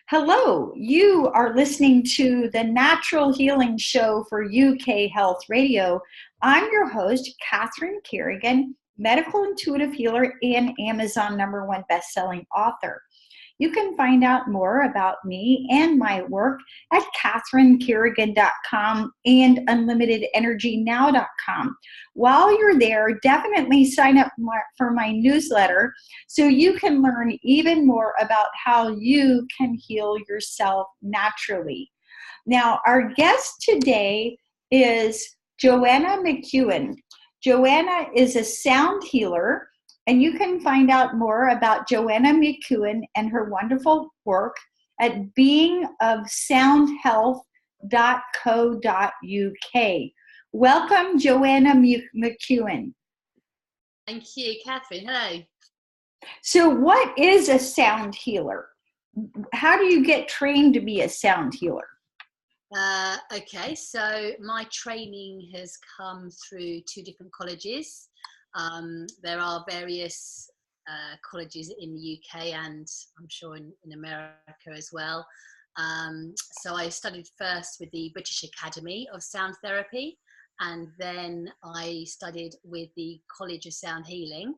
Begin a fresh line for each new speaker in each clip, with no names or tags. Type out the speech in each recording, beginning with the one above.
Hello, you are listening to the Natural Healing Show for UK Health Radio. I'm your host, Catherine Carrigan, medical intuitive healer and Amazon #1 best-selling author. You can find out more about me and my work at catherinecarrigan.com and unlimitedenergynow.com. While you're there, definitely sign up for my newsletter so you can learn even more about how you can heal yourself naturally. Now, our guest today is Joanna Mcewen. Joanna is a sound healer, and you can find out more about Joanna Mcewen and her wonderful work at beingofsoundhealth.co.uk. Welcome, Joanna Mcewen.
Thank you, Catherine. Hello.
So what is a sound healer? How do you get trained to be a sound healer?
Okay, so my training has come through two different colleges. There are various colleges in the UK and I'm sure in America as well. So I studied first with the British Academy of Sound Therapy, and then I studied with the College of Sound Healing,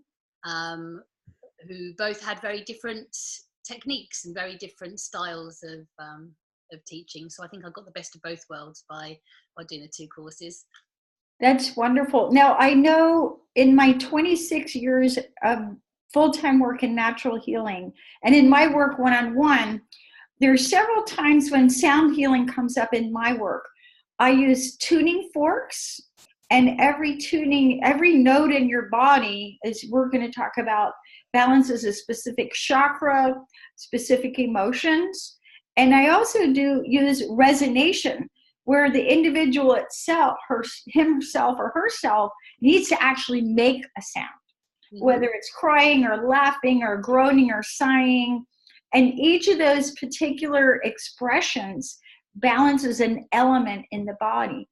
who both had very different techniques and very different styles of teaching. So I think I got the best of both worlds by doing the two courses.
That's wonderful. Now, I know in my 26 years of full-time work in natural healing and in my work one-on-one, there are several times when sound healing comes up in my work. I use tuning forks, and every note in your body, as we're going to talk about, balances a specific chakra, specific emotions. And I also do use resonation, where the individual itself, himself or herself, needs to actually make a sound, whether it's crying or laughing or groaning or sighing. And each of those particular expressions balances an element in the body.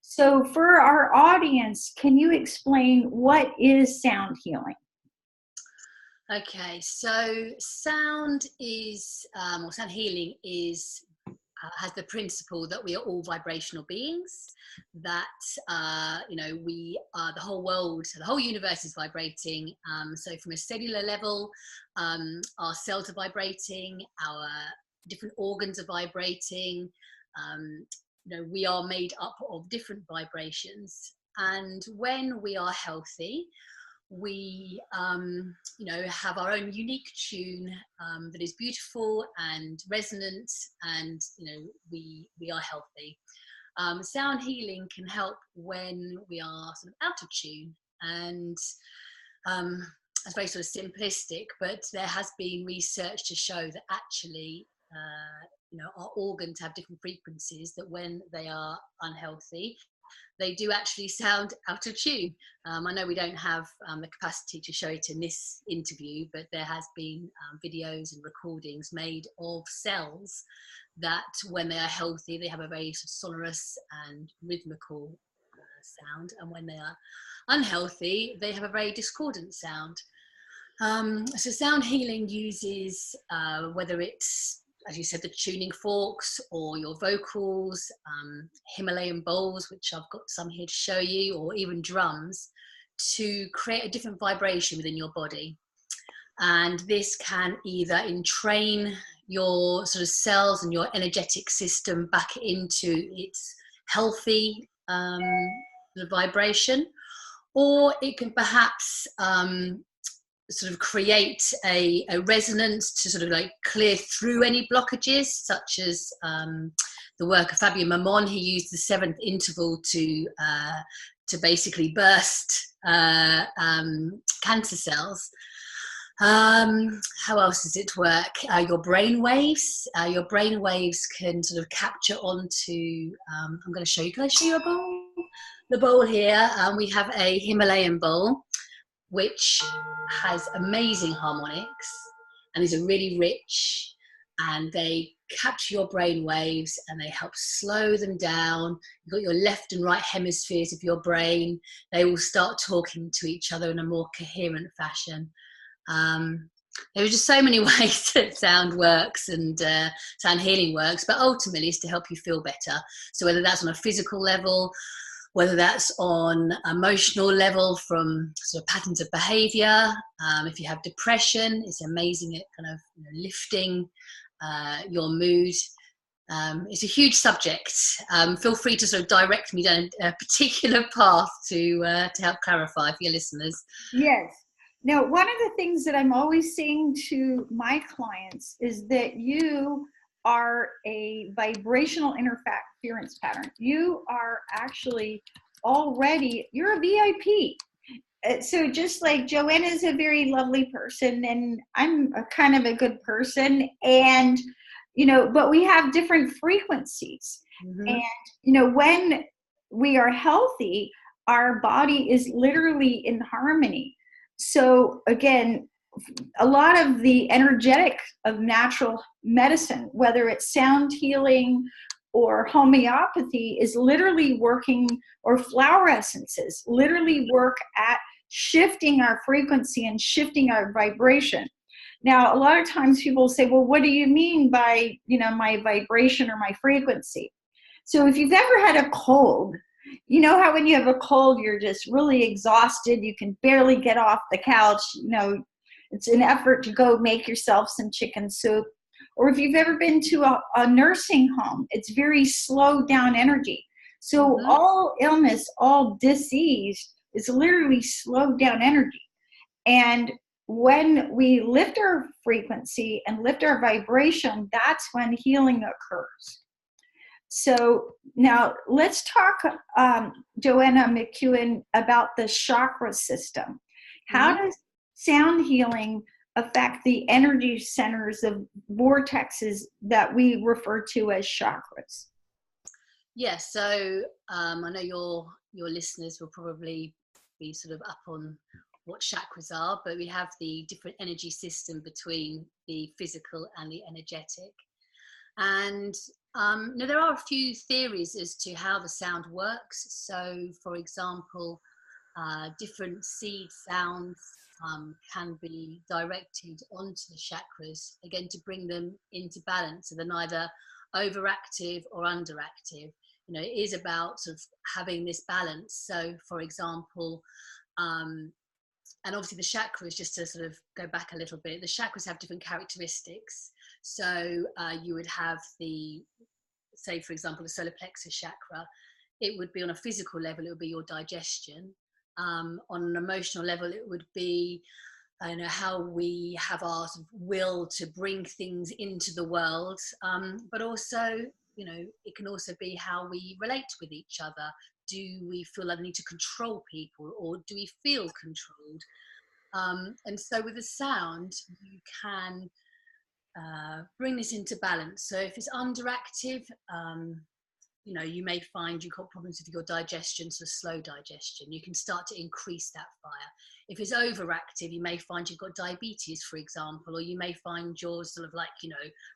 So for our audience, can you explain what is sound healing?
Okay, so sound is, or sound healing is, has the principle that we are all vibrational beings, that, we are, the whole world, the whole universe is vibrating. So from a cellular level, our cells are vibrating, our different organs are vibrating. We are made up of different vibrations. And when we are healthy, we have our own unique tune that is beautiful and resonant, and we are healthy. Sound healing can help when we are sort of out of tune, and it's very sort of simplistic, but there has been research to show that actually our organs have different frequencies, that when they are unhealthy, they do actually sound out of tune. I know we don't have the capacity to show it in this interview, but there has been videos and recordings made of cells that when they are healthy, they have a very sort of sonorous and rhythmical sound. And when they are unhealthy, they have a very discordant sound. So sound healing uses, whether it's, as you said, the tuning forks or your vocals, Himalayan bowls, which I've got some here to show you, or even drums, to create a different vibration within your body. And this can either entrain your sort of cells and your energetic system back into its healthy vibration, or it can perhaps sort of create a resonance to sort of like clear through any blockages, such as the work of Fabio Mamon. He used the seventh interval to basically burst cancer cells. How else does it work? Your brain waves. Your brain waves can sort of capture onto, I'm going to show you, can I show you a bowl? The bowl here, we have a Himalayan bowl, which has amazing harmonics, and these are really rich, and they capture your brain waves and they help slow them down. You've got your left and right hemispheres of your brain. They will start talking to each other in a more coherent fashion. There are just so many ways that sound works and sound healing works, but ultimately it's to help you feel better. So whether that's on a physical level, whether that's on emotional level from sort of patterns of behavior, if you have depression, it's amazing at kind of lifting your mood. It's a huge subject. Feel free to sort of direct me down a particular path to help clarify for your listeners.
Yes. Now, one of the things that I'm always saying to my clients is that you are a vibrational interference pattern. You are actually already, you're a VIP. So just like Joanna is a very lovely person and I'm a kind of a good person, and but we have different frequencies.
Mm-hmm.
And when we are healthy, our body is literally in harmony. So again, a lot of the energetic of natural medicine, whether it's sound healing or homeopathy, is literally working, or flower essences literally work at shifting our frequency and shifting our vibration. Now, a lot of times people say, well, what do you mean by, my vibration or my frequency? So if you've ever had a cold, you know how when you have a cold, you're just really exhausted. You can barely get off the couch. It's an effort to go make yourself some chicken soup. Or if you've ever been to a nursing home, it's very slow down energy. So all illness, all disease is literally slowed down energy. And when we lift our frequency and lift our vibration, that's when healing occurs. So now let's talk, Joanna Mcewen, about the chakra system. How does sound healing affect the energy centers of vortexes that we refer to as chakras?
Yes, so I know your listeners will probably be sort of up on what chakras are, but we have the different energy system between the physical and the energetic. And there are a few theories as to how the sound works. So, for example, different seed sounds can be directed onto the chakras, again, to bring them into balance, so they're neither overactive or underactive. It is about sort of having this balance. So, for example, and obviously the chakras, just to sort of go back a little bit, the chakras have different characteristics. So you would have say, for example, the solar plexus chakra. It would be on a physical level, it would be your digestion. On an emotional level, it would be how we have our sort of will to bring things into the world, but also it can also be how we relate with each other. Do we feel like we need to control people, or do we feel controlled? And so with the sound, you can bring this into balance. So if it's underactive, you may find you've got problems with your digestion, so slow digestion. You can start to increase that fire. If it's overactive, you may find you've got diabetes, for example, or you may find you're sort of like,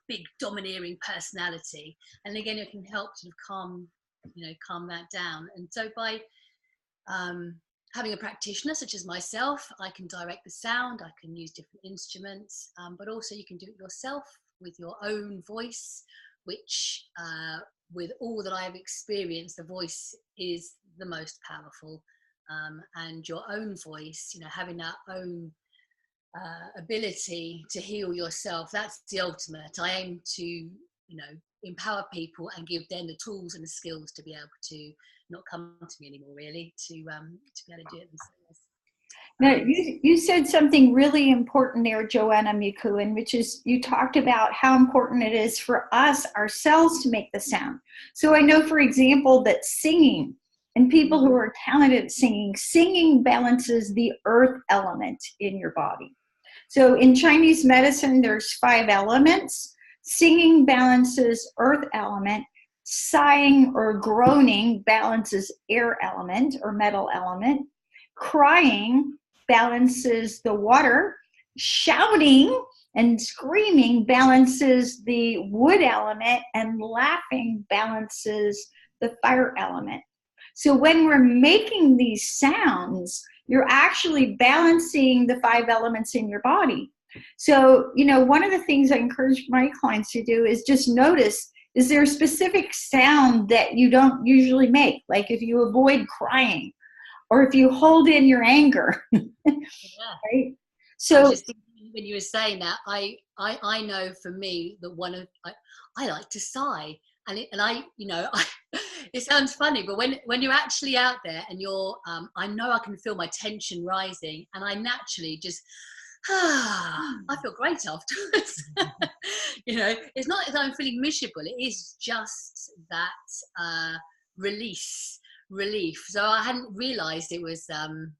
big domineering personality. And again, it can help sort of calm that down. And so by having a practitioner such as myself, I can direct the sound, I can use different instruments, but also you can do it yourself with your own voice, which with all that I've experienced, the voice is the most powerful. And your own voice, having that own ability to heal yourself, that's the ultimate. I aim to, empower people and give them the tools and the skills to be able to not come to me anymore, really, to be able to do it themselves.
Now, you said something really important there, Joanna Mcewen, which is you talked about how important it is for us ourselves to make the sound. So I know, for example, that singing, and people who are talented at singing balances the earth element in your body. So in Chinese medicine, there's 5 elements. Singing balances earth element. Sighing or groaning balances air element or metal element. Crying balances the water. Shouting and screaming balances the wood element, and laughing balances the fire element. So when we're making these sounds, you're actually balancing the 5 elements in your body. So, one of the things I encourage my clients to do is just notice, is there a specific sound that you don't usually make? Like if you avoid crying or if you hold in your anger,
Yeah.
right?
I was
So,
just thinking when you were saying that, I know for me that I like to sigh, and I it sounds funny, but when you're actually out there and you're I know I can feel my tension rising, and I naturally just I feel great afterwards. It's not that I'm feeling miserable. It is just that release, relief. So I hadn't realised it was the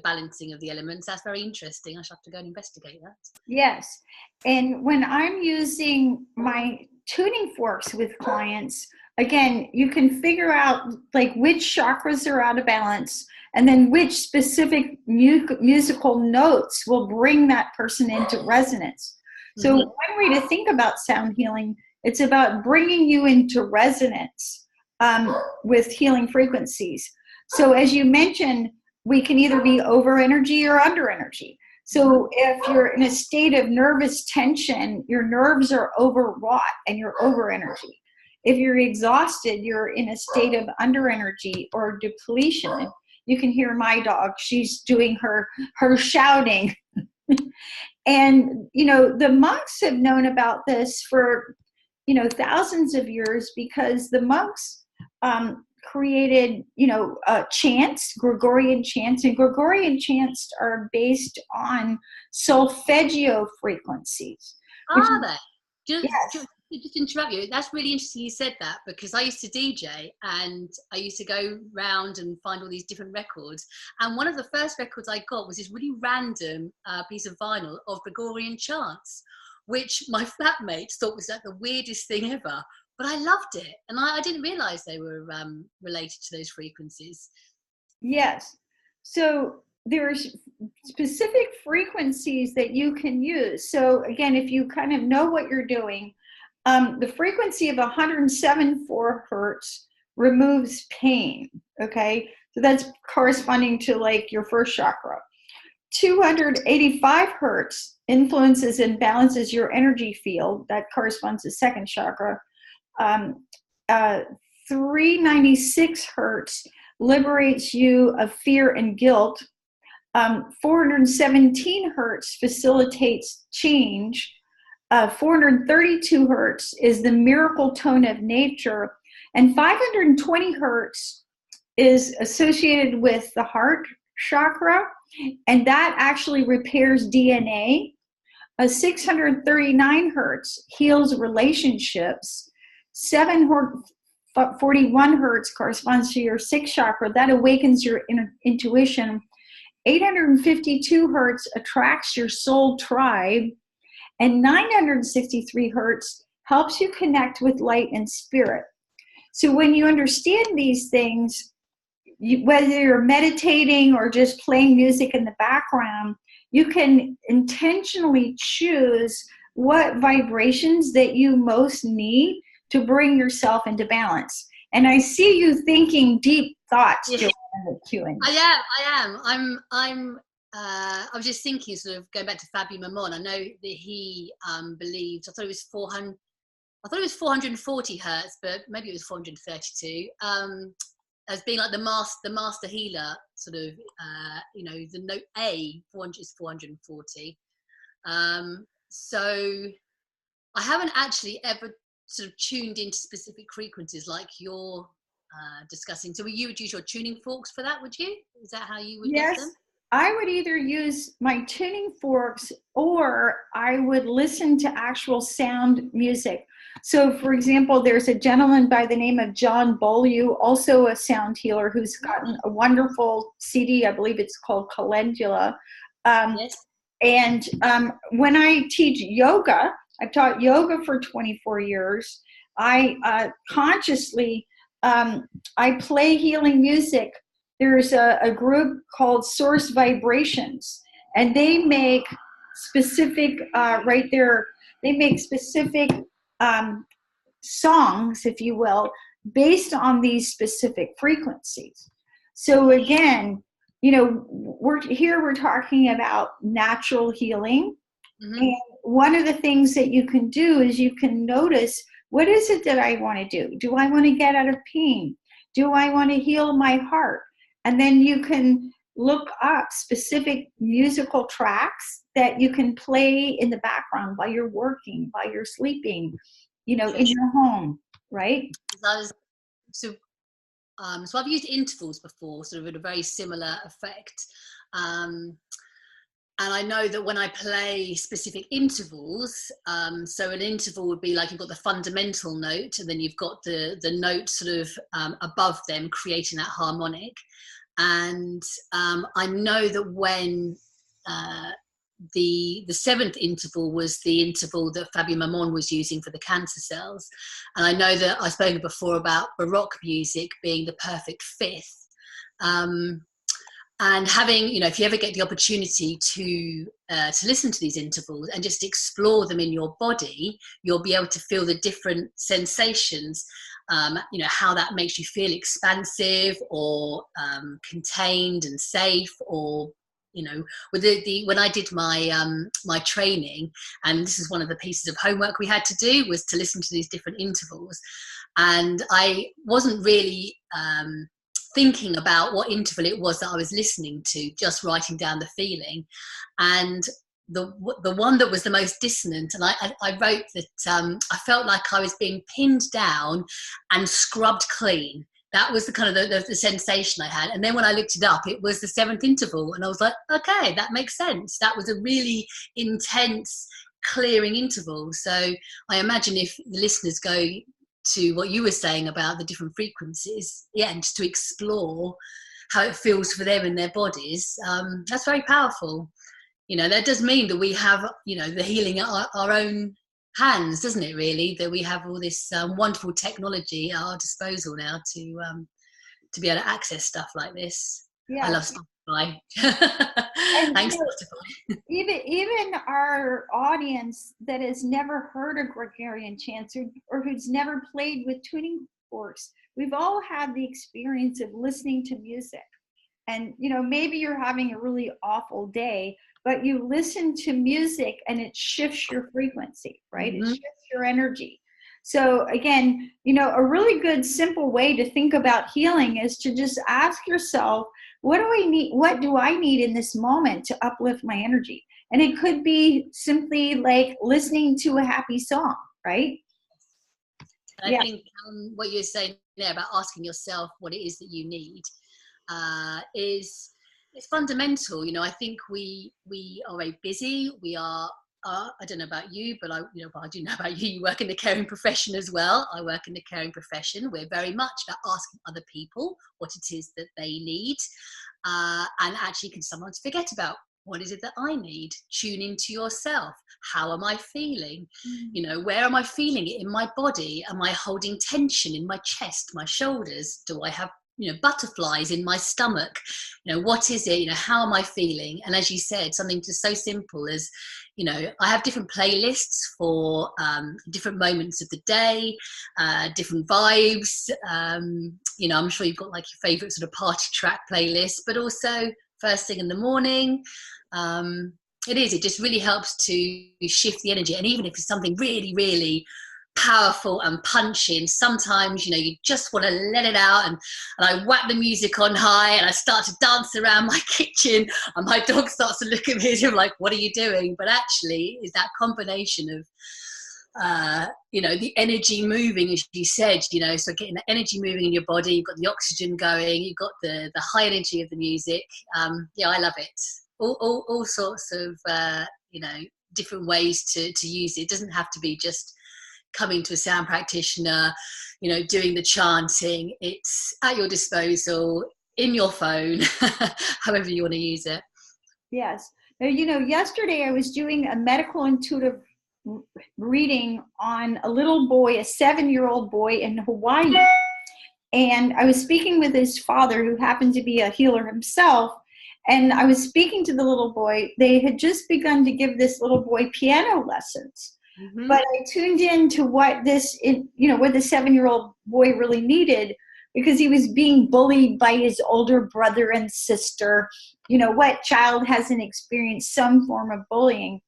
balancing of the elements. That's very interesting. I should have to go and investigate that.
yes. And when I'm using my tuning forks with clients, again, you can figure out like which chakras are out of balance and then which specific musical notes will bring that person into resonance. So one way to think about sound healing, it's about bringing you into resonance with healing frequencies. So as you mentioned, we can either be over energy or under energy. So if you're in a state of nervous tension, your nerves are overwrought and you're over energy. If you're exhausted, you're in a state of under energy or depletion. You can hear my dog. She's doing her shouting. And, the monks have known about this for, thousands of years because the monks created, chants, Gregorian chants, and Gregorian chants are based on solfeggio frequencies.
Are they?
Yes.
Just interrupt you. That's really interesting you said that, because I used to DJ and I used to go round and find all these different records. And one of the first records I got was this really random piece of vinyl of Gregorian chants, which my flatmates thought was like the weirdest thing ever. But I loved it. And I didn't realise they were related to those frequencies.
Yes. So there's specific frequencies that you can use. So again, if you kind of know what you're doing, the frequency of 107.4 hertz removes pain. Okay. So that's corresponding to like your first chakra. 285 hertz influences and balances your energy field. That corresponds to second chakra. 396 hertz liberates you of fear and guilt. 417 hertz facilitates change. 432 hertz is the miracle tone of nature. And 520 hertz is associated with the heart chakra, and that actually repairs DNA. 639 hertz heals relationships. 741 hertz corresponds to your sixth chakra. That awakens your intuition. 852 hertz attracts your soul tribe. And 963 hertz helps you connect with light and spirit. So when you understand these things, whether you're meditating or just playing music in the background, you can intentionally choose what vibrations that you most need to bring yourself into balance. And I see you thinking deep thoughts, Joanna Mcewen.
I am. I was just thinking, sort of going back to Fabio Mamon. I know that he believes. I thought it was 400. I thought it was 440 hertz, but maybe it was 432. As being like the master healer, sort of. The note A 400 is 440. So I haven't actually ever sort of tuned into specific frequencies like you're discussing. So you would use your tuning forks for that, would you? Is that how you would get them?
I would either use my tuning forks or I would listen to actual sound music. So for example, there's a gentleman by the name of John Beaulieu, also a sound healer, who's gotten a wonderful CD. I believe it's called Calendula.
Yes.
And when I teach yoga, I've taught yoga for 24 years. I consciously, I play healing music. There's a group called Source Vibrations, and they make specific, right there, they make specific songs, if you will, based on these specific frequencies. So again, we're talking about natural healing,
Mm-hmm.
And one of the things that you can do is you can notice, what is it that I want to do? Do I want to get out of pain? Do I want to heal my heart? And then you can look up specific musical tracks that you can play in the background while you're working, while you're sleeping, you know, in your home, right?
So, so I've used intervals before, sort of in a very similar effect. Um, and I know that when I play specific intervals, so an interval would be like you've got the fundamental note, and then you've got the note sort of above them, creating that harmonic. And I know that when the seventh interval was the interval that Fabio Mamon was using for the cancer cells, and I know that I've spoken before about Baroque music being the perfect fifth. And having, you know, if you ever get the opportunity to listen to these intervals and just explore them in your body, you'll be able to feel the different sensations. You know, how that makes you feel expansive or contained and safe, or, you know, with the when I did my my training, and this is one of the pieces of homework we had to do, was to listen to these different intervals, and I wasn't really thinking about what interval it was that I was listening to, just writing down the feeling. And the one that was the most dissonant, and I wrote that I felt like I was being pinned down and scrubbed clean. That was the kind of the sensation I had. And then when I looked it up, it was the seventh interval, and I was like, okay, that makes sense. That was a really intense clearing interval. So I imagine if the listeners go to what you were saying about the different frequencies, yeah, and just to explore how it feels for them in their bodies, that's very powerful. You know, that does mean that we have, you know, the healing at our own hands, doesn't it, really? That we have all this wonderful technology at our disposal now to be able to access stuff like this.
Yeah.
I love Spotify.
And
Thanks,
you know,
Spotify.
even our audience that has never heard of Gregorian chants, or who's never played with tuning forks, we've all had the experience of listening to music. And, you know, maybe you're having a really awful day, but you listen to music and it shifts your frequency, right?
Mm-hmm.
It shifts your energy. So again, you know, a really good simple way to think about healing is to just ask yourself, what do I need? What do I need in this moment to uplift my energy? And it could be simply like listening to a happy song, right?
And I think what you're saying there about asking yourself what it is that you need is it's fundamental. You know, I think we are very busy. We are. I don't know about you, but I do know about you. You work in the caring profession as well. I work in the caring profession. We're very much about asking other people what it is that they need, and actually can sometimes forget about what is it that I need. Tune into yourself. How am I feeling? You know, where am I feeling it in my body? Am I holding tension in my chest, my shoulders? Do I have, you know, butterflies in my stomach? You know, what is it? You know, how am I feeling? And as you said, something just so simple as, you know, I have different playlists for different moments of the day, different vibes. You know, I'm sure you've got like your favorite sort of party track playlist, but also first thing in the morning. It just really helps to shift the energy. And even if it's something really, really powerful and punchy, and sometimes, you know, you just want to let it out, and I whack the music on high and I start to dance around my kitchen, and my dog starts to look at me as if like, what are you doing? But actually is that combination of you know, the energy moving, as you said, you know, so getting the energy moving in your body, you've got the oxygen going, you've got the high energy of the music. Yeah, I love it. All sorts of you know, different ways to use it. It doesn't have to be just coming to a sound practitioner, you know, doing the chanting. It's at your disposal, in your phone, however you want to use it.
Yes. Now, you know, yesterday I was doing a medical intuitive reading on a little boy, a 7-year-old boy in Hawaii. And I was speaking with his father, who happened to be a healer himself. And I was speaking to the little boy. They had just begun to give this little boy piano lessons. Mm-hmm. But I tuned in to what what the 7-year-old boy really needed, because he was being bullied by his older brother and sister. You know, what child hasn't experienced some form of bullying?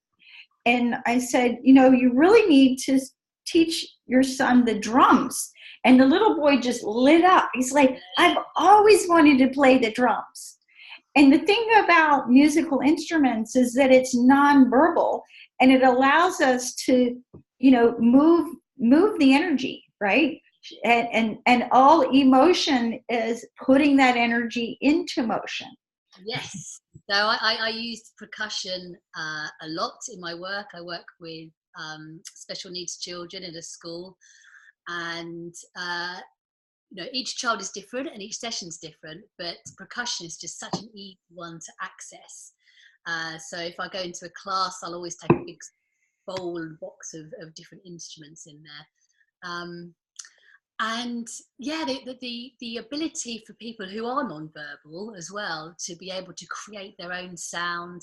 and I said, you know, you really need to teach your son the drums. And the little boy just lit up. He's like, I've always wanted to play the drums. And the thing about musical instruments is that it's nonverbal, and it allows us to, you know, move the energy, right? And all emotion is putting that energy into motion.
Yes. So I use percussion a lot in my work. I work with special needs children in a school, and you know, each child is different and each session is different, but percussion is just such an easy one to access. So if I go into a class, I'll always take a big bowl and box of different instruments in there. And yeah, the ability for people who are non-verbal as well to be able to create their own sound,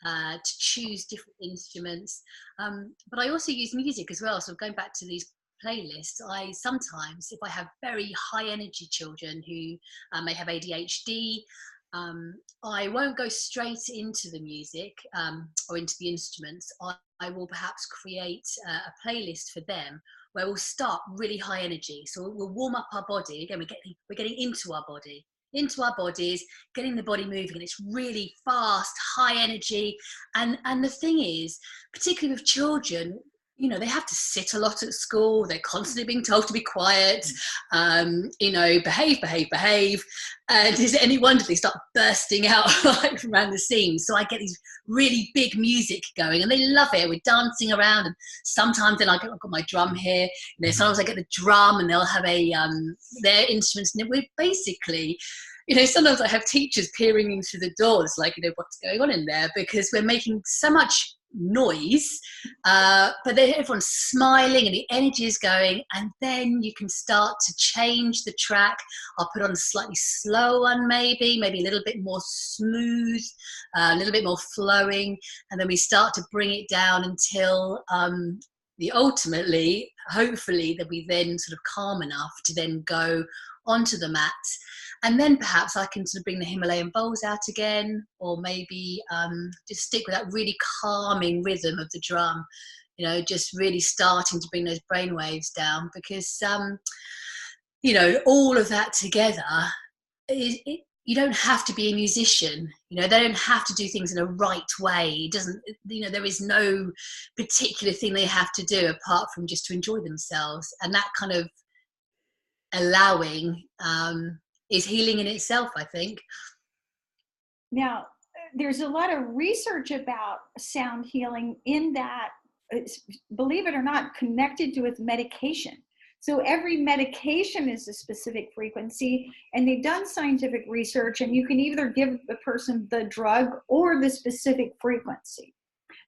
to choose different instruments. But I also use music as well. So going back to these playlists, I sometimes, if I have very high energy children who may have ADHD, I won't go straight into the music or into the instruments. I will perhaps create a playlist for them where we'll start really high energy. So we'll warm up our body. Again, we're getting into our body, into our bodies, getting the body moving, and it's really fast, high energy. And the thing is, particularly with children, you know, they have to sit a lot at school. They're constantly being told to be quiet, you know, behave. And is it any wonder they start bursting out like from around the seams? So I get these really big music going, and they love it. We're dancing around, and sometimes then I've got my drum here. You know, sometimes I get the drum, and they'll have their instruments. And we're basically, you know, sometimes I have teachers peering in through the doors, like, you know, what's going on in there, because we're making so much noise, but then everyone's smiling and the energy is going, and then you can start to change the track. I'll put on a slightly slow one, maybe a little bit more smooth, a little bit more flowing, and then we start to bring it down until ultimately, hopefully, that we then sort of calm enough to then go onto the mat. And then perhaps I can sort of bring the Himalayan bowls out again, or maybe just stick with that really calming rhythm of the drum, you know, just really starting to bring those brain waves down, because, you know, all of that together, you don't have to be a musician, you know, they don't have to do things in a right way. It doesn't, you know, there is no particular thing they have to do apart from just to enjoy themselves. And that kind of allowing is healing in itself, I think.
Now, there's a lot of research about sound healing in that, believe it or not, connected to with medication. So every medication is a specific frequency, and they've done scientific research, and you can either give the person the drug or the specific frequency.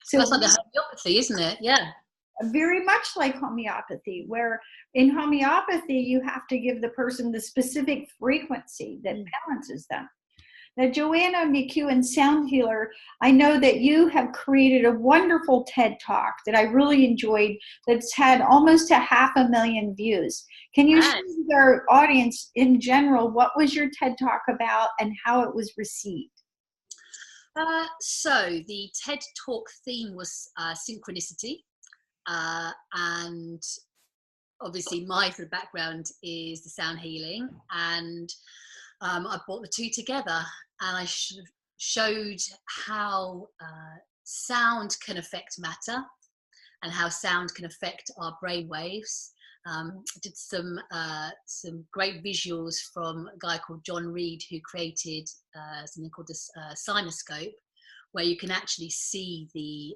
So that's like the homeopathy, isn't it? Yeah.
Very much like homeopathy, where in homeopathy you have to give the person the specific frequency that balances them. Now, Joanna Mcewen, sound healer, I know that you have created a wonderful TED Talk that I really enjoyed, that's had almost 500,000 views. Can you share with our audience in general, what was your TED Talk about and how it was received?
So the TED Talk theme was synchronicity. And obviously my sort of background is the sound healing, and I brought the two together, and I showed how sound can affect matter and how sound can affect our brain waves. I did some great visuals from a guy called John Reed, who created something called the Cinescope, where you can actually see the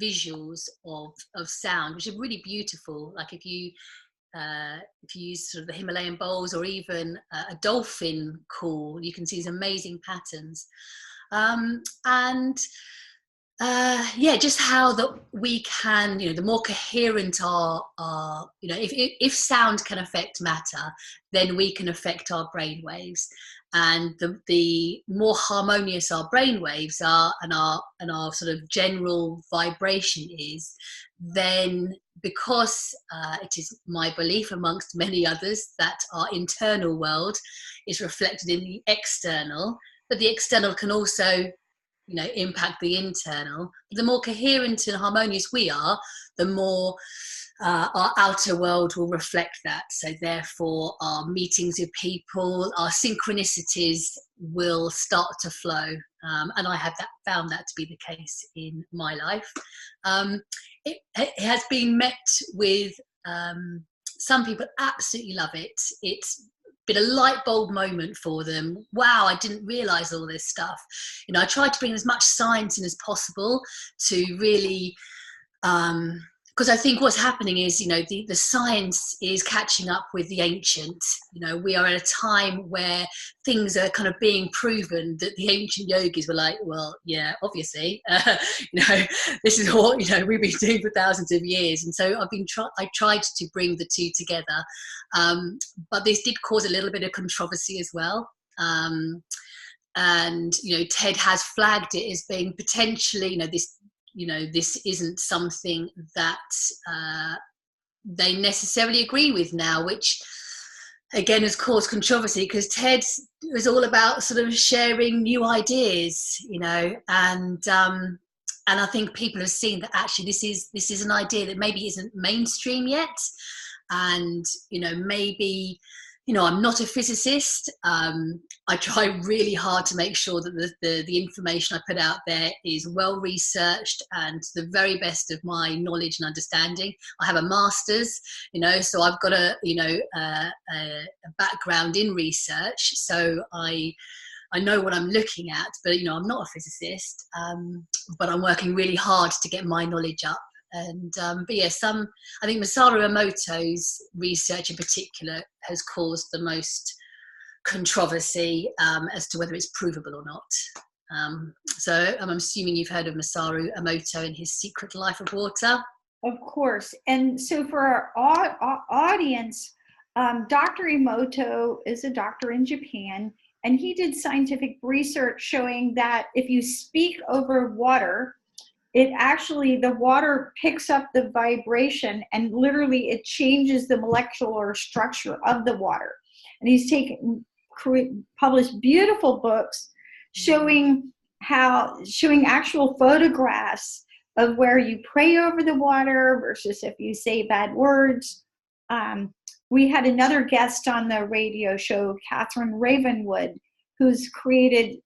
visuals of sound, which are really beautiful. Like if you use sort of the Himalayan bowls, or even a dolphin call, you can see these amazing patterns. Yeah, just how that we can, you know, the more coherent our you know, if sound can affect matter, then we can affect our brain waves, and the more harmonious our brain waves are, and our sort of general vibration is, then, because it is my belief amongst many others that our internal world is reflected in the external, but the external can also, impact the internal. The more coherent and harmonious we are, the more our outer world will reflect that. So therefore our meetings with people, our synchronicities will start to flow. And I have found that to be the case in my life. It has been met with, some people absolutely love it. It's been a light bulb moment for them. Wow, I didn't realize all this stuff. I tried to bring as much science in as possible to really, because I think what's happening is, the science is catching up with the ancient. We are at a time where things are kind of being proven that the ancient yogis were like, well, yeah, obviously, this is what, we've been doing for thousands of years. And so I tried to bring the two together. But this did cause a little bit of controversy as well. And, TED has flagged it as being potentially, this isn't something that they necessarily agree with now, which again has caused controversy, because TED was all about sort of sharing new ideas, and I think people have seen that actually this is an idea that maybe isn't mainstream yet, and maybe. I'm not a physicist. I try really hard to make sure that the information I put out there is well researched and to the very best of my knowledge and understanding. I have a master's, so I've got a background in research, so I know what I'm looking at, but I'm not a physicist, but I'm working really hard to get my knowledge up. And but yeah, I think Misari Emoto's research in particular has caused the most controversy as to whether it's provable or not. So I'm assuming you've heard of Misari Emoto and his Secret Life of Water.
Of course. And so for our audience, Dr. Emoto is a doctor in Japan, and he did scientific research showing that if you speak over water, the water picks up the vibration, and literally it changes the molecular structure of the water. And he's published beautiful books showing actual photographs of where you pray over the water versus if you say bad words. We had another guest on the radio show, Catherine Ravenwood, who's created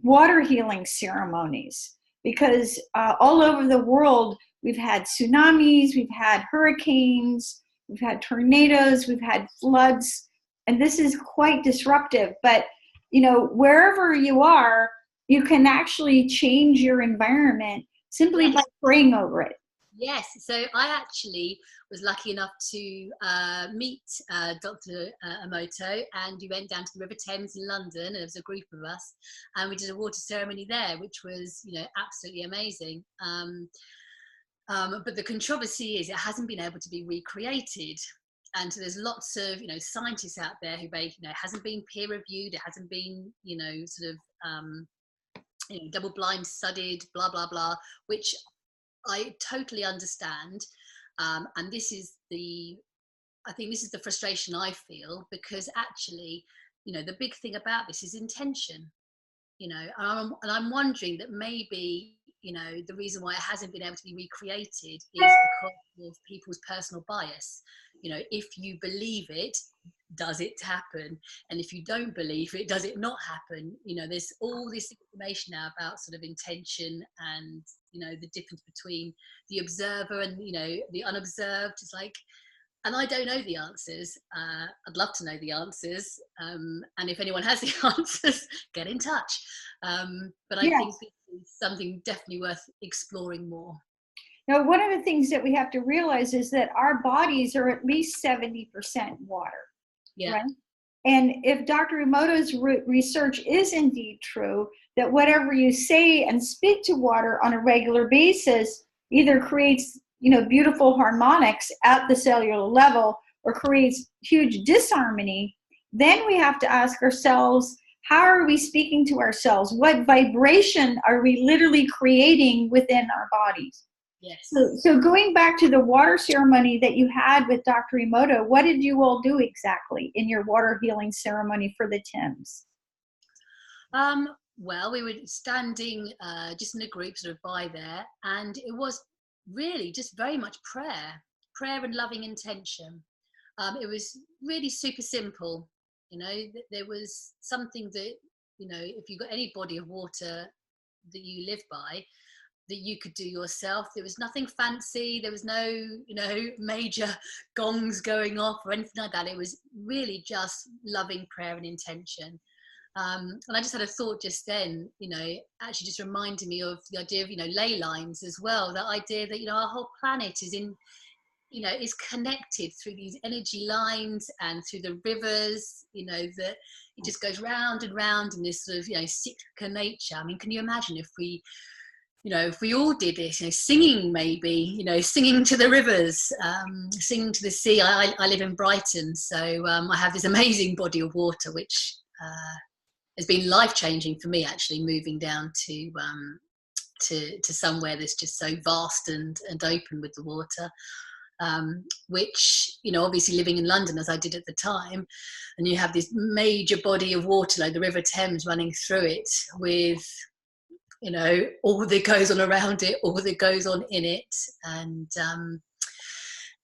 water healing ceremonies. Because all over the world, we've had tsunamis, we've had hurricanes, we've had tornadoes, we've had floods, and this is quite disruptive. But, wherever you are, you can actually change your environment simply by praying over it.
Yes, so I actually was lucky enough to meet Dr. Emoto, and we went down to the River Thames in London, and there was a group of us, and we did a water ceremony there, which was, absolutely amazing. But the controversy is it hasn't been able to be recreated. And so there's lots of, scientists out there who, it hasn't been peer reviewed, it hasn't been, sort of, double blind studied, blah, blah, blah, which I totally understand. And this is I think this is the frustration I feel, because actually, the big thing about this is intention, and I'm wondering that maybe, the reason why it hasn't been able to be recreated is because of people's personal bias. If you believe it, does it happen? And if you don't believe it, does it not happen? There's all this information now about sort of intention and, the difference between the observer and, the unobserved. It's like, and I don't know the answers. I'd love to know the answers. And if anyone has the answers, get in touch. But I think this is something definitely worth exploring more.
Now, one of the things that we have to realize is that our bodies are at least 70% water.
Yeah.
Right? And if Dr. Emoto's research is indeed true, that whatever you say and speak to water on a regular basis either creates, beautiful harmonics at the cellular level or creates huge disharmony, then we have to ask ourselves, how are we speaking to ourselves? What vibration are we literally creating within our bodies?
Yes.
So going back to the water ceremony that you had with Dr. Emoto, what did you all do exactly in your water healing ceremony for the Thames?
well, we were standing just in a group sort of by there, and it was really just very much prayer and loving intention. It was really super simple. You know, there was something that, you know, if you've got any body of water that you live by, that you could do yourself. There was nothing fancy. There was no, you know, major gongs going off or anything like that. It was really just loving prayer and intention. And I just had a thought just then, you know, actually just reminded me of the idea of, you know, ley lines as well. That idea that, you know, our whole planet is in, you know, is connected through these energy lines and through the rivers, you know, that it just goes round and round in this sort of, you know, cyclical nature. I mean, can you imagine if we, you know, if we all did this, you know, singing maybe, you know, singing to the rivers, singing to the sea. I live in Brighton, so I have this amazing body of water, which has been life-changing for me, actually, moving down to somewhere that's just so vast and open with the water. Which, you know, obviously living in London as I did at the time, and you have this major body of water like the River Thames running through it with, you know, all that goes on around it, all that goes on in it. And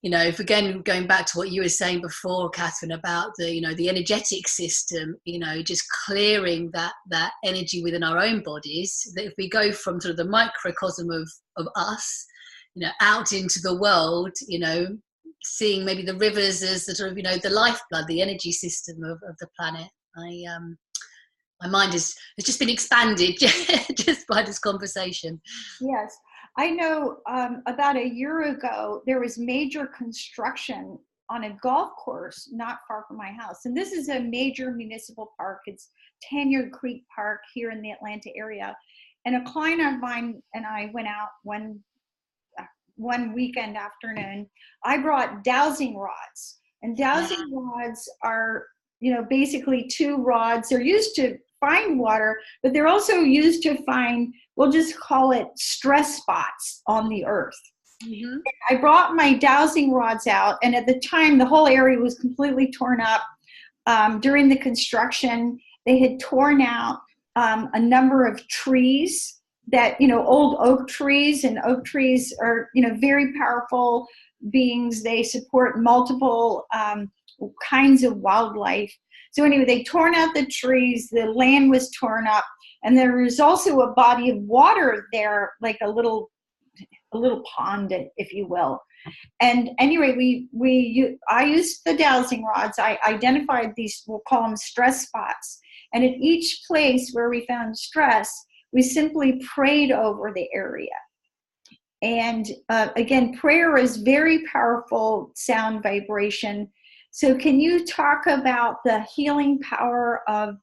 you know, if again going back to what you were saying before, Catherine, about the, you know, the energetic system, you know, just clearing that energy within our own bodies, that if we go from sort of the microcosm of us, you know, out into the world, you know, seeing maybe the rivers as the sort of, you know, the lifeblood, the energy system of the planet. My mind has just been expanded just by this conversation.
Yes. I know about a year ago, there was major construction on a golf course not far from my house. And this is a major municipal park. It's Tanyard Creek Park here in the Atlanta area. And a client of mine and I went out one weekend afternoon. I brought dowsing rods. And dowsing rods are, you know, basically two rods. They're used to find water, but they're also used to find, we'll just call it stress spots on the earth. Mm-hmm. I brought my dowsing rods out, and at the time, the whole area was completely torn up. During the construction, they had torn out a number of trees that, you know, old oak trees, and oak trees are, you know, very powerful beings. They support multiple kinds of wildlife. So anyway, they torn out the trees, the land was torn up, and there was also a body of water there, like a little pond, if you will. And anyway, I used the dowsing rods. I identified these, we'll call them stress spots. And at each place where we found stress, we simply prayed over the area. And again, prayer is very powerful sound vibration. So can you talk about the healing power of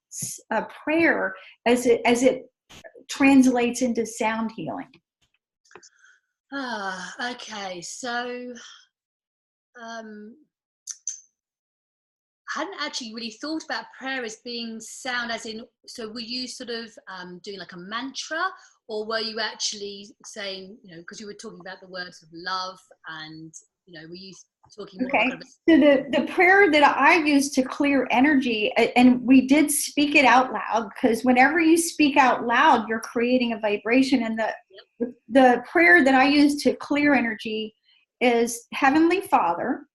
prayer as it translates into sound healing?
Okay. So I hadn't actually really thought about prayer as being sound, as in, so were you sort of doing like a mantra, or were you actually saying, you know, because you were talking about the words of love, and, you know, were you talking more
Okay.
about
So the prayer that I use to clear energy, and we did speak it out loud, because whenever you speak out loud, you're creating a vibration. And the prayer that I use to clear energy is Heavenly Father,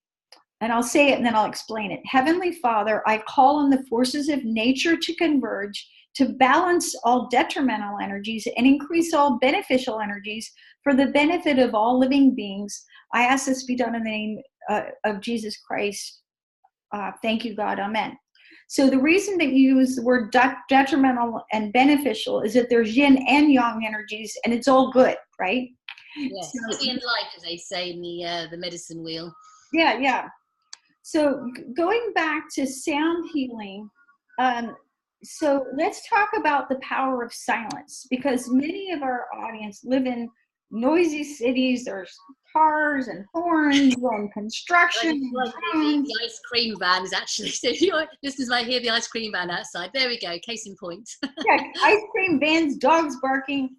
and I'll say it and then I'll explain it. Heavenly Father, I call on the forces of nature to converge, to balance all detrimental energies and increase all beneficial energies for the benefit of all living beings. I ask this be done in the name of Jesus Christ. Thank you, God. Amen. So the reason that you use the word detrimental and beneficial is that there's yin and yang energies, and it's all good, right?
Yes, so, in life, as they say in the medicine wheel.
Yeah. So going back to sound healing, so let's talk about the power of silence, because many of our audience live in noisy cities. There's cars and horns and construction.
Like the ice cream van is actually, so your listeners might hear the ice cream van outside. There we go, case in point.
Yeah, ice cream vans, dogs barking.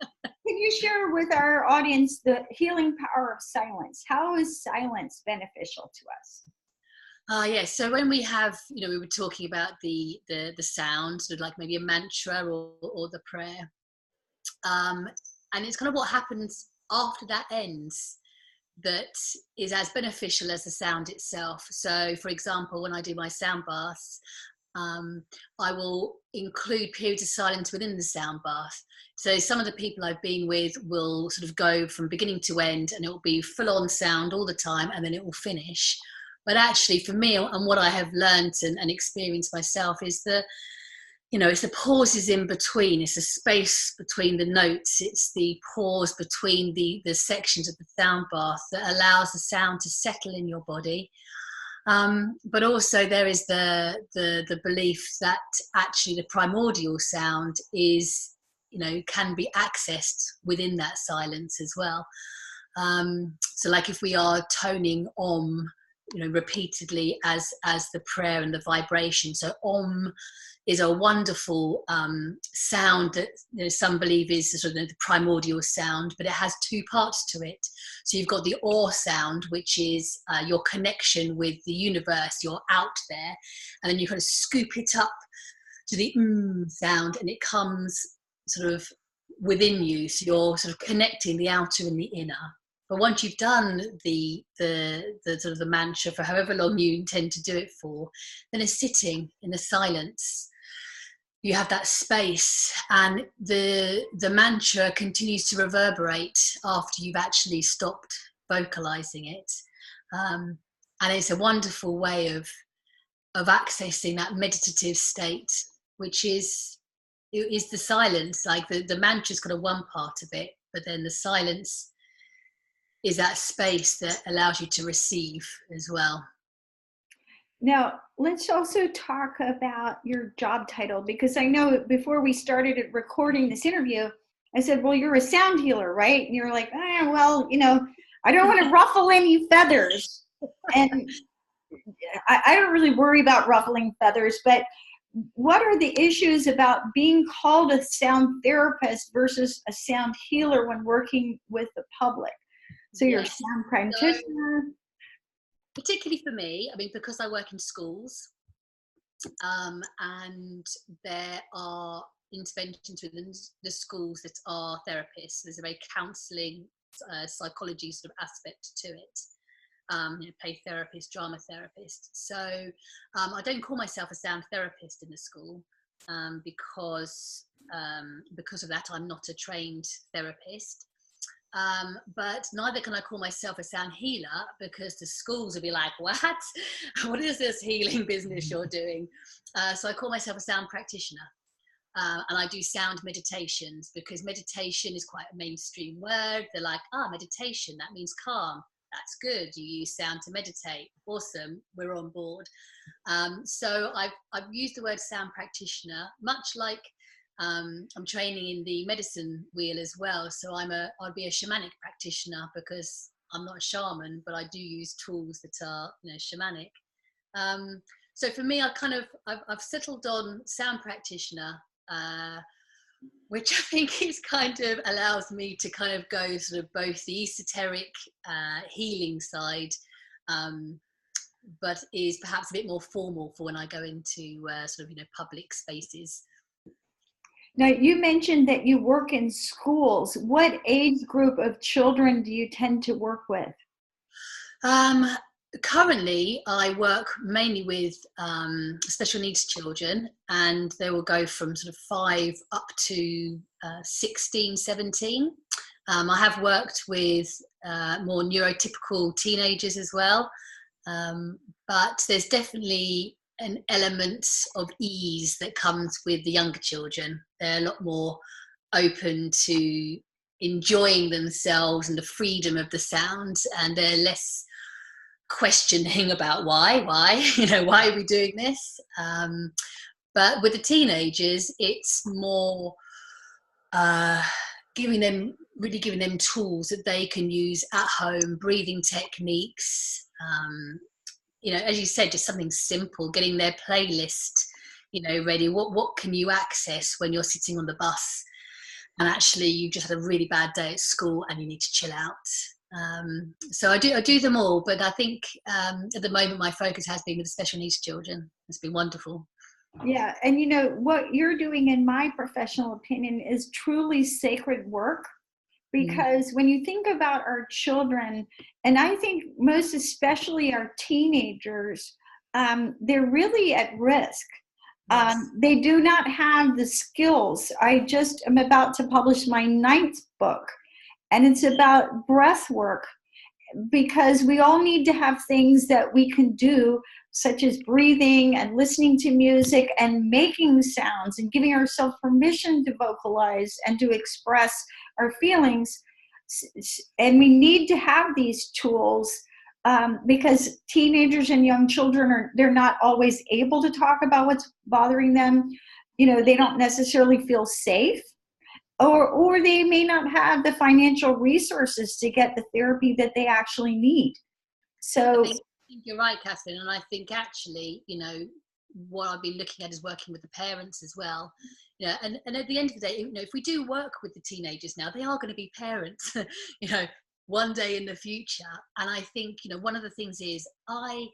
Can you share with our audience the healing power of silence? How is silence beneficial to us?
Yeah. So when we have, we were talking about the sound, sort of like maybe a mantra or the prayer, and it's kind of what happens after that ends that is as beneficial as the sound itself. So, for example, when I do my sound baths, I will include periods of silence within the sound bath. So some of the people I've been with will sort of go from beginning to end, and it will be full on sound all the time, and then it will finish. But actually, for me, and what I have learned and experienced myself, is it's the pauses in between. It's the space between the notes. It's the pause between the sections of the sound bath that allows the sound to settle in your body. But also there is the belief that actually the primordial sound is, can be accessed within that silence as well. So like if we are toning Om, repeatedly as the prayer and the vibration. So Om is a wonderful sound that some believe is sort of the primordial sound, but it has two parts to it. So you've got the Or sound, which is your connection with the universe, you're out there, and then you kind of scoop it up to the sound, and it comes sort of within you. So you're sort of connecting the outer and the inner. But once you've done the sort of the mantra for however long you intend to do it for, then it's sitting in the silence. You have that space, and the mantra continues to reverberate after you've actually stopped vocalizing it. And it's a wonderful way of accessing that meditative state, which is the silence. Like the mantra's got a one part of it, but then the silence is that space that allows you to receive as well.
Now, let's also talk about your job title, because I know before we started recording this interview, I said, well, you're a sound healer, right? And you're like, well, I don't want to ruffle any feathers. And I don't really worry about ruffling feathers, but what are the issues about being called a sound therapist versus a sound healer when working with the public? So you're a sound practitioner.
Particularly for me, I mean, because I work in schools, and there are interventions within the schools that are therapists. There's a very counselling, psychology sort of aspect to it. Play therapist, drama therapist. So I don't call myself a sound therapist in the school because of that. I'm not a trained therapist. But neither can I call myself a sound healer, because the schools will be like, what is this healing business you're doing? So I call myself a sound practitioner, and I do sound meditations, because meditation is quite a mainstream word. They're like, meditation, that means calm. That's good. You use sound to meditate. Awesome. We're on board. So I've used the word sound practitioner, much like I'm training in the medicine wheel as well. So I'd be a shamanic practitioner, because I'm not a shaman, but I do use tools that are, shamanic. So for me, I've settled on sound practitioner, which I think is kind of allows me to kind of go sort of both the esoteric healing side, but is perhaps a bit more formal for when I go into sort of, public spaces.
Now, you mentioned that you work in schools. What age group of children do you tend to work with?
Currently, I work mainly with special needs children, and they will go from sort of 5 up to 16, 17. I have worked with more neurotypical teenagers as well, but there's definitely an element of ease that comes with the younger children. They're a lot more open to enjoying themselves and the freedom of the sound, and they're less questioning about why why are we doing this. But with the teenagers, it's more giving them tools that they can use at home, breathing techniques, as you said, just something simple, getting their playlist ready. What can you access when you're sitting on the bus and actually you just had a really bad day at school and you need to chill out? So I do them all, but I think at the moment my focus has been with the special needs children. It's been wonderful.
Yeah, and you know what you're doing, in my professional opinion, is truly sacred work, because when you think about our children, and I think most especially our teenagers, they're really at risk.
Yes.
They do not have the skills. I just am about to publish my 9th book, and it's about breath work, because we all need to have things that we can do, such as breathing and listening to music and making sounds and giving ourselves permission to vocalize and to express our feelings. And we need to have these tools, because teenagers and young children they're not always able to talk about what's bothering them. You know, they don't necessarily feel safe, or they may not have the financial resources to get the therapy that they actually need. So
I think you're right, Catherine, and I think actually, you know, what I've been looking at is working with the parents as well. You know, and at the end of the day, you know, if we do work with the teenagers now, they are going to be parents, you know, one day in the future. And I think, you know, one of the things is I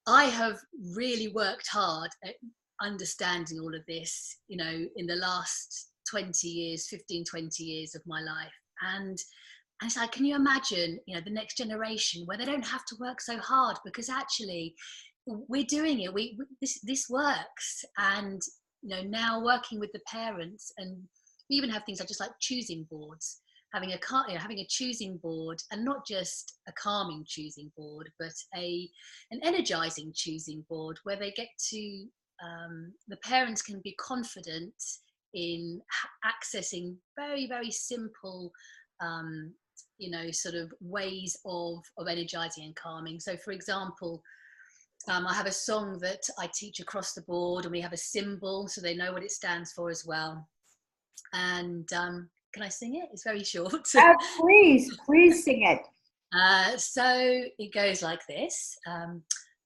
have really worked hard at understanding all of this, you know, in the last 20 years, 15, 20 years of my life. And it's like, can you imagine, you know, the next generation where they don't have to work so hard, because actually we're doing it. This works. And, you know, now working with the parents, and we even have things like just like choosing boards, having a choosing board, and not just a calming choosing board, but an energizing choosing board where they get to, the parents can be confident in accessing very, very simple, you know, sort of ways of energizing and calming. So for example, I have a song that I teach across the board, and we have a symbol so they know what it stands for as well. And can I sing it? It's very short.
please sing it.
So it goes like this.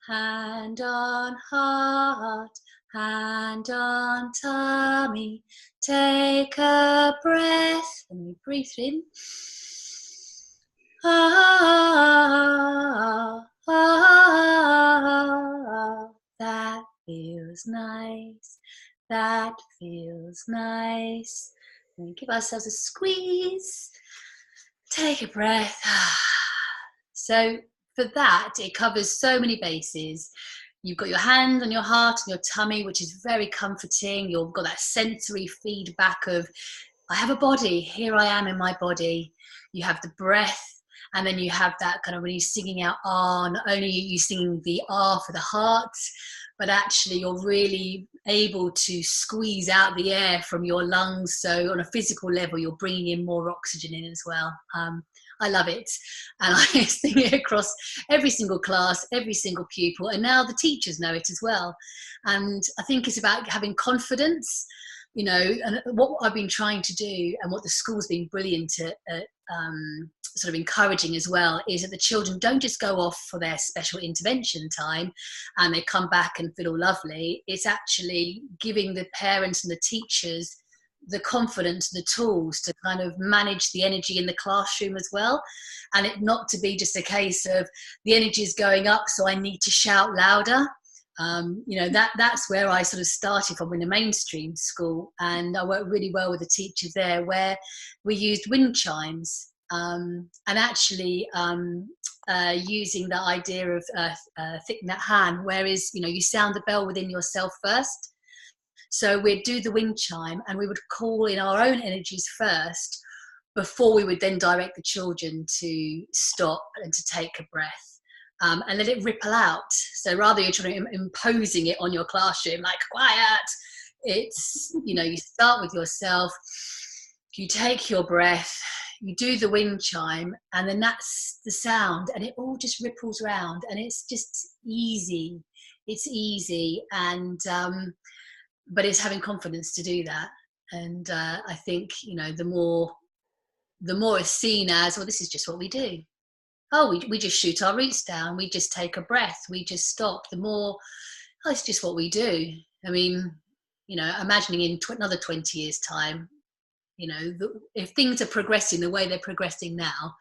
Hand on heart, hand on tummy, take a breath, and we breathe in. Ah, ah, that feels nice. That feels nice. And give ourselves a squeeze. Take a breath. So for that, it covers so many bases. You've got your hand on your heart and your tummy, which is very comforting. You've got that sensory feedback of, I have a body, here I am in my body. You have the breath, and then you have that kind of, when you're singing out ah, not only are you singing the ah for the heart, but actually you're really able to squeeze out the air from your lungs. So on a physical level, you're bringing in more oxygen in as well. I love it. And I sing it across every single class, every single pupil. And now the teachers know it as well. And I think it's about having confidence, you know, and what I've been trying to do, and what the school's been brilliant at sort of encouraging as well, is that the children don't just go off for their special intervention time and they come back and feel all lovely. It's actually giving the parents and the teachers the confidence, the tools to kind of manage the energy in the classroom as well, and it not to be just a case of the energy is going up, so I need to shout louder. You know, that's where I sort of started from in a mainstream school, and I worked really well with the teachers there, where we used wind chimes, and actually using the idea of thickening that hand, whereas, you know, you sound the bell within yourself first. So we'd do the wind chime, and we would call in our own energies first before we would then direct the children to stop and to take a breath, and let it ripple out. So rather you're trying to imposing it on your classroom, like quiet, it's, you know, you start with yourself, you take your breath, you do the wind chime, and then that's the sound, and it all just ripples around, and it's just easy. It's easy, and but it's having confidence to do that. And I think, you know, the more it's seen as, well, this is just what we do. Oh, we just shoot our roots down, we just take a breath, we just stop. The more, oh, it's just what we do. I mean, you know, imagining in another 20 years time, if things are progressing the way they're progressing now,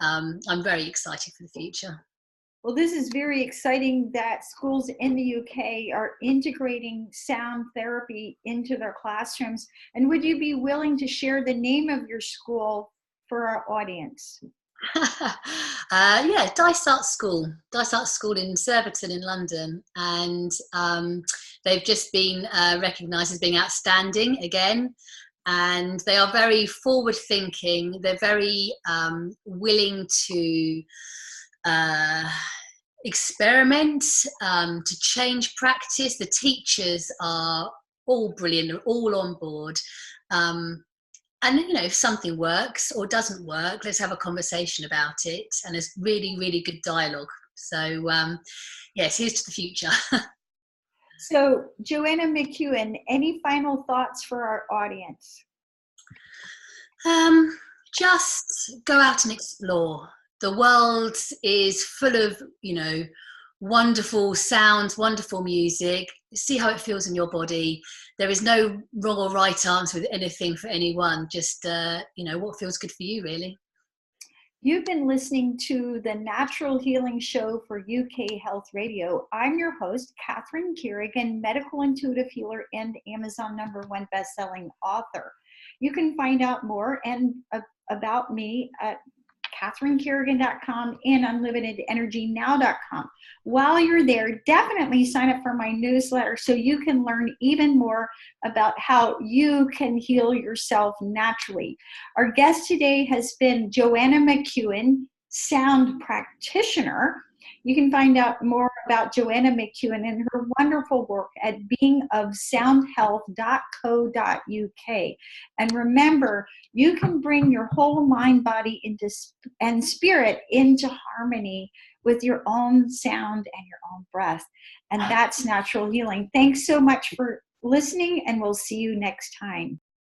I'm very excited for the future.
Well, this is very exciting that schools in the UK are integrating sound therapy into their classrooms. And would you be willing to share the name of your school for our audience?
Yeah, Dysart School in Surbiton in London, and they've just been recognised as being outstanding again. And they are very forward thinking. They're very willing to experiment, to change practice. The teachers are all brilliant, they're all on board. And if something works or doesn't work, let's have a conversation about it. And there's really, really good dialogue. So yes, here's to the future.
So, Joanna Mcewen, any final thoughts for our audience?
Just go out and explore. The world is full of, wonderful sounds, wonderful music. See how it feels in your body. There is no wrong or right answer with anything for anyone. Just, what feels good for you, really.
You've been listening to the Natural Healing Show for UK Health Radio. I'm your host, Catherine Carrigan, medical intuitive healer and Amazon #1 best-selling author. You can find out more and about me at CatherineCarrigan.com and UnlimitedEnergyNow.com. While you're there, definitely sign up for my newsletter so you can learn even more about how you can heal yourself naturally. Our guest today has been Joanna Mcewen, sound practitioner. You can find out more about Joanna Mcewen and her wonderful work at beingofsoundhealth.co.uk. And remember, you can bring your whole mind, body and spirit into harmony with your own sound and your own breath. And that's natural healing. Thanks so much for listening, and we'll see you next time.